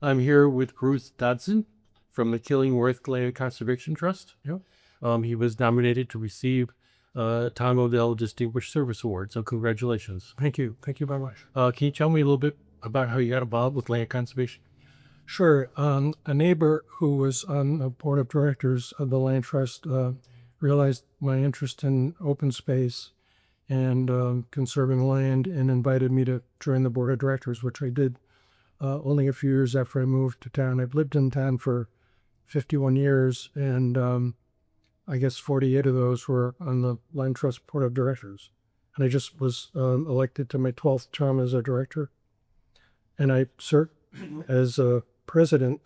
I'm here with Bruce Dodson from the Killingworth Land Conservation Trust. Yep. He was nominated to receive Tom ODell Distinguished Service Award, so congratulations. Thank you. Thank you very much. Can you tell me a little bit about how you got involved with land conservation? Sure. A neighbor who was on the board of directors of the Land Trust realized my interest in open space and conserving land and invited me to join the board of directors, which I did only a few years after I moved to town. I've lived in town for 51 years, and I guess 48 of those were on the Land Trust board of directors. And I just was elected to my 12th term as a director. And I served as a president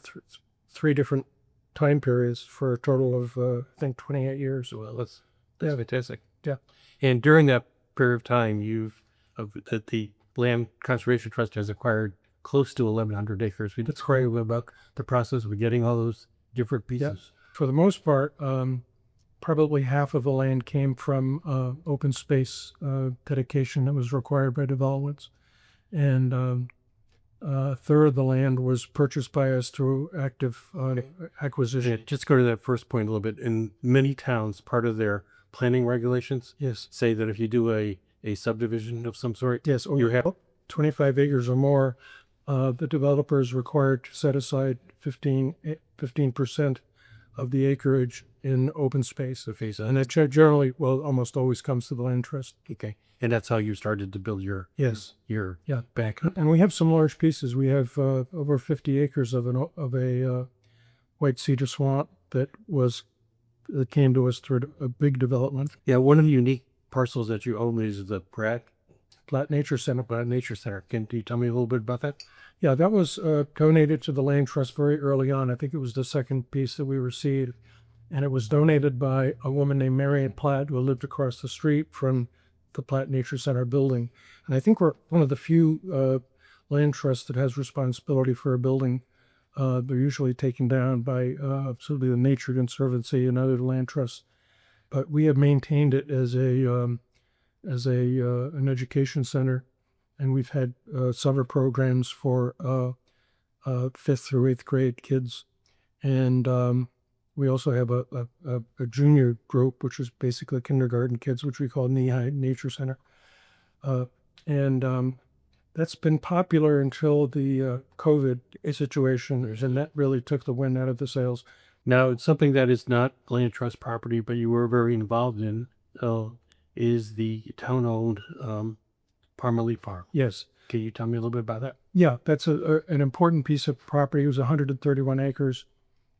three different time periods for a total of, I think, 28 years. Well, that's fantastic. Yeah. And during that period of time, the Land Conservation Trust has acquired close to 1,100 acres. That's great about the process of getting all those different pieces. Yeah. For the most part, probably half of the land came from open space dedication that was required by developments. And a third of the land was purchased by us through active acquisition. Yeah, just go to that first point a little bit. In many towns, part of their planning regulations say that if you do a subdivision of some sort, yes, you have 25 acres or more, the developer is required to set aside 15% of the acreage in open space. And that generally, well, almost always comes to the land trust. Okay. And that's how you started to build your back. And we have some large pieces. We have over 50 acres of a white cedar swamp that came to us through a big development. Yeah, one of the unique parcels that you own is the Platt Nature Center. Platt Nature Center. Can you tell me a little bit about that? Yeah, that was donated to the Land Trust very early on. I think it was the second piece that we received. And it was donated by a woman named Marion Platt, who lived across the street from the Platt Nature Center building. And I think we're one of the few land trusts that has responsibility for a building. They're usually taken down by absolutely the Nature Conservancy and other land trusts. But we have maintained it as an education center, and we've had summer programs for 5th through 8th grade kids. And we also have a junior group, which is basically kindergarten kids, which we call Knee-High Nature Center. And that's been popular until the COVID situation, and that really took the wind out of the sails. Now, it's something that is not land trust property, but you were very involved in, is the town-owned Parmalee Farm. Yes. Can you tell me a little bit about that? Yeah, that's an important piece of property. It was 131 acres.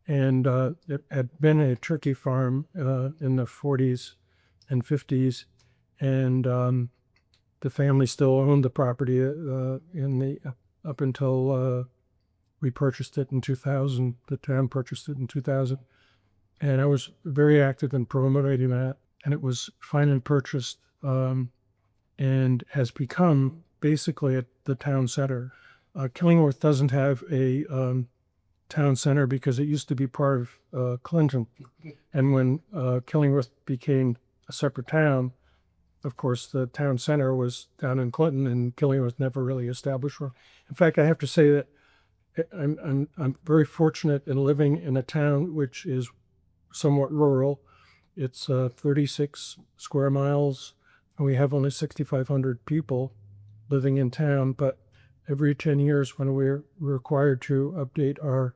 And it had been a turkey farm in the 40s and 50s, and the family still owned the property up until we purchased it in 2000. The town purchased it in 2000, and I was very active in promoting that. And it was finally purchased and has become basically at the town center. Killingworth doesn't have a town center because it used to be part of Clinton. And when Killingworth became a separate town, of course, the town center was down in Clinton, and Killingworth never really established one. In fact, I have to say that I'm very fortunate in living in a town which is somewhat rural. It's 36 square miles, and we have only 6,500 people living in town, but every 10 years when we're required to update our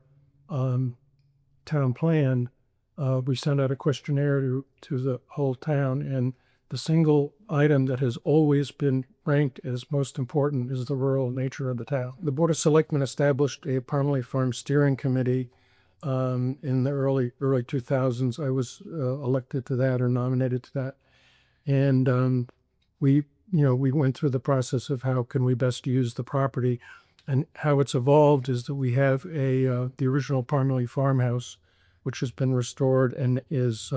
town plan, we send out a questionnaire to the whole town, and the single item that has always been ranked as most important is the rural nature of the town. The Board of Selectmen established a Parmalee Farm Steering Committee in the early 2000s. I was elected to that or nominated to that, and we went through the process of how can we best use the property, and how it's evolved is that we have the original Parmalee farmhouse, which has been restored and is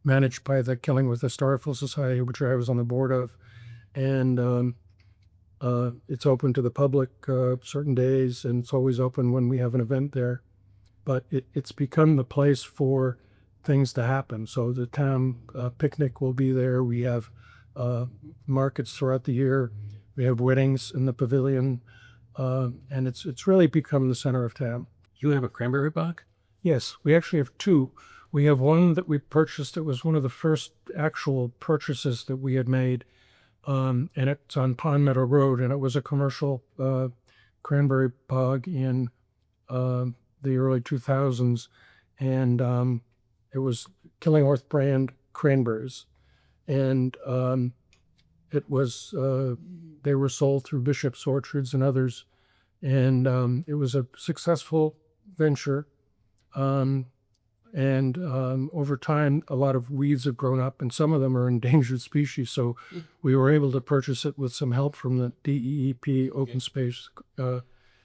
managed by the Killingworth Historical Society, which I was on the board of, and it's open to the public certain days, and it's always open when we have an event there. But it's become the place for things to happen. So the town picnic will be there. We have markets throughout the year. We have weddings in the pavilion. and it's really become the center of town. You have a cranberry bog? Yes, we actually have two. We have one that we purchased. It was one of the first actual purchases that we had made, and it's on Pond Meadow Road, and it was a commercial cranberry bog in the early 2000s, and it was Killingworth brand cranberries, and it was they were sold through Bishop's Orchards and others, and it was a successful venture. Over time, a lot of weeds have grown up, and some of them are endangered species. So we were able to purchase it with some help from the DEEP open space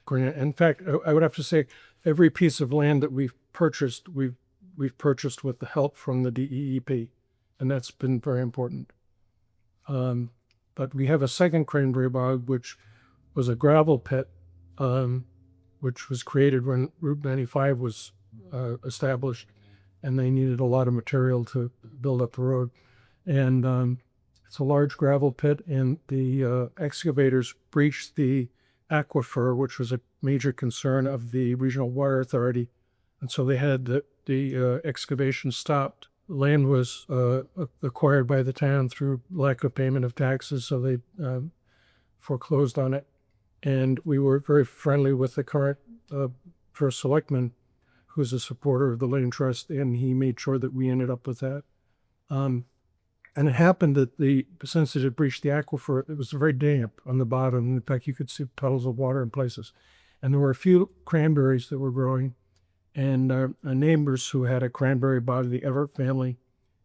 grant. In fact, I would have to say every piece of land that we've purchased purchased with the help from the DEEP, and that's been very important. But we have a second cranberry bog, which was a gravel pit, which was created when Route 95 was established, and they needed a lot of material to build up the road. And it's a large gravel pit, and the excavators breached the aquifer, which was a major concern of the Regional Water Authority. And so they had the excavation stopped. Land was acquired by the town through lack of payment of taxes, so they foreclosed on it. And we were very friendly with the current first selectman, who's a supporter of the Land Trust, and he made sure that we ended up with that. And it happened that since it had breached the aquifer, it was very damp on the bottom. In fact, you could see puddles of water in places. And there were a few cranberries that were growing, and our neighbors who had a cranberry bog, the Everett family,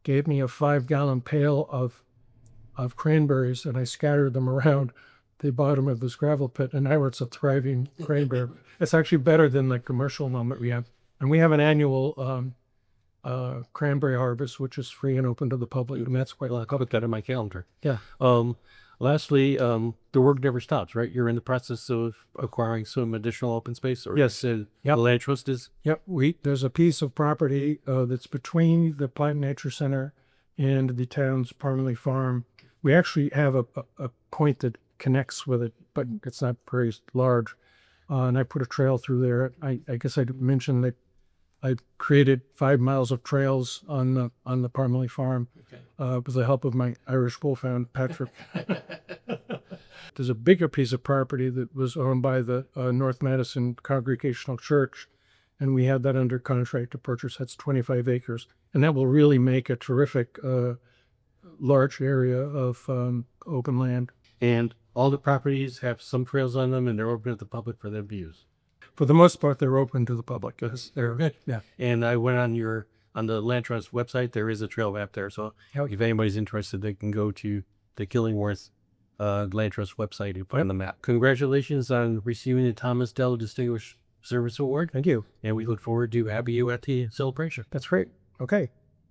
gave me a 5-gallon pail of cranberries, and I scattered them around the bottom of this gravel pit, and now it's a thriving cranberry. It's actually better than the commercial one that we have. And we have an annual cranberry harvest, which is free and open to the public, and that's quite. Well, I'll put that in my calendar. Yeah. Lastly, the work never stops, right? You're in the process of acquiring some additional open space, or Yes. the Yep. land trust is? Yep. There's a piece of property that's between the Plant Nature Center and the town's Parmley Farm. We actually have a point that connects with it, but it's not very large. And I put a trail through there. I guess I mentioned that I created 5 miles of trails on the Parmley Farm with the help of my Irish Wolfhound, Patrick. There's a bigger piece of property that was owned by the North Madison Congregational Church, and we had that under contract to purchase. That's 25 acres, and that will really make a terrific large area of open land. And all the properties have some trails on them, and they're open to the public for them to use. For the most part, they're open to the public. They're good. Yeah. And I went on the Land Trust website. There is a trail map there. So if anybody's interested, they can go to the Killingworth Land Trust website and find the map. Congratulations on receiving the Thomas Dell Distinguished Service Award. Thank you. And we look forward to having you at the celebration. That's great. Okay.